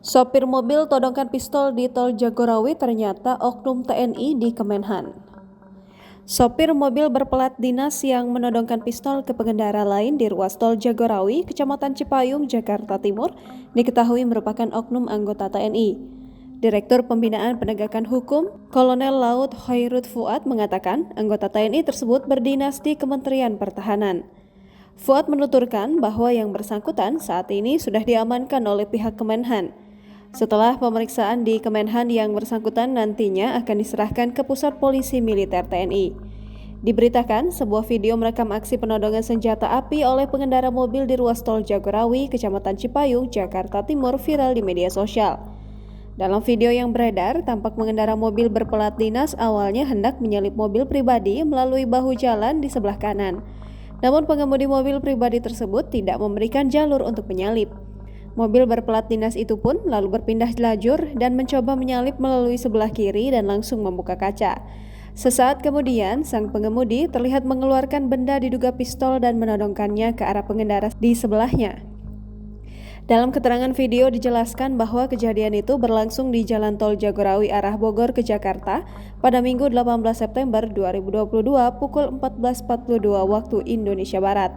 Sopir mobil todongkan pistol di tol Jagorawi ternyata oknum TNI di Kemenhan. Sopir mobil berplat dinas yang menodongkan pistol ke pengendara lain di ruas tol Jagorawi, Kecamatan Cipayung, Jakarta Timur, diketahui merupakan oknum anggota TNI. Direktur Pembinaan Penegakan Hukum, Kolonel Laut Khairut Fuad mengatakan anggota TNI tersebut berdinas di Kementerian Pertahanan. Fuad menuturkan bahwa yang bersangkutan saat ini sudah diamankan oleh pihak Kemenhan. Setelah pemeriksaan di Kemenhan, yang bersangkutan nantinya akan diserahkan ke Pusat Polisi Militer TNI. Diberitakan sebuah video merekam aksi penodongan senjata api oleh pengendara mobil di ruas tol Jagorawi, Kecamatan Cipayung, Jakarta Timur viral di media sosial. Dalam video yang beredar, tampak pengendara mobil berplat dinas awalnya hendak menyalip mobil pribadi melalui bahu jalan di sebelah kanan. Namun pengemudi mobil pribadi tersebut tidak memberikan jalur untuk menyalip. Mobil berplat dinas itu pun lalu berpindah lajur dan mencoba menyalip melalui sebelah kiri dan langsung membuka kaca. Sesaat kemudian, sang pengemudi terlihat mengeluarkan benda diduga pistol dan menodongkannya ke arah pengendara di sebelahnya. Dalam keterangan video dijelaskan bahwa kejadian itu berlangsung di Jalan Tol Jagorawi arah Bogor ke Jakarta pada Minggu 18 September 2022 pukul 14.42 waktu Indonesia Barat.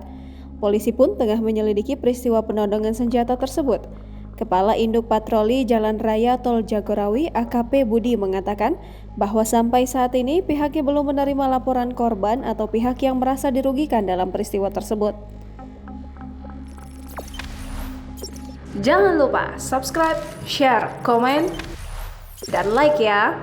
Polisi pun tengah menyelidiki peristiwa penodongan senjata tersebut. Kepala Induk Patroli Jalan Raya Tol Jagorawi AKP Budi mengatakan bahwa sampai saat ini pihaknya belum menerima laporan korban atau pihak yang merasa dirugikan dalam peristiwa tersebut. Jangan lupa subscribe, share, komen, dan like ya!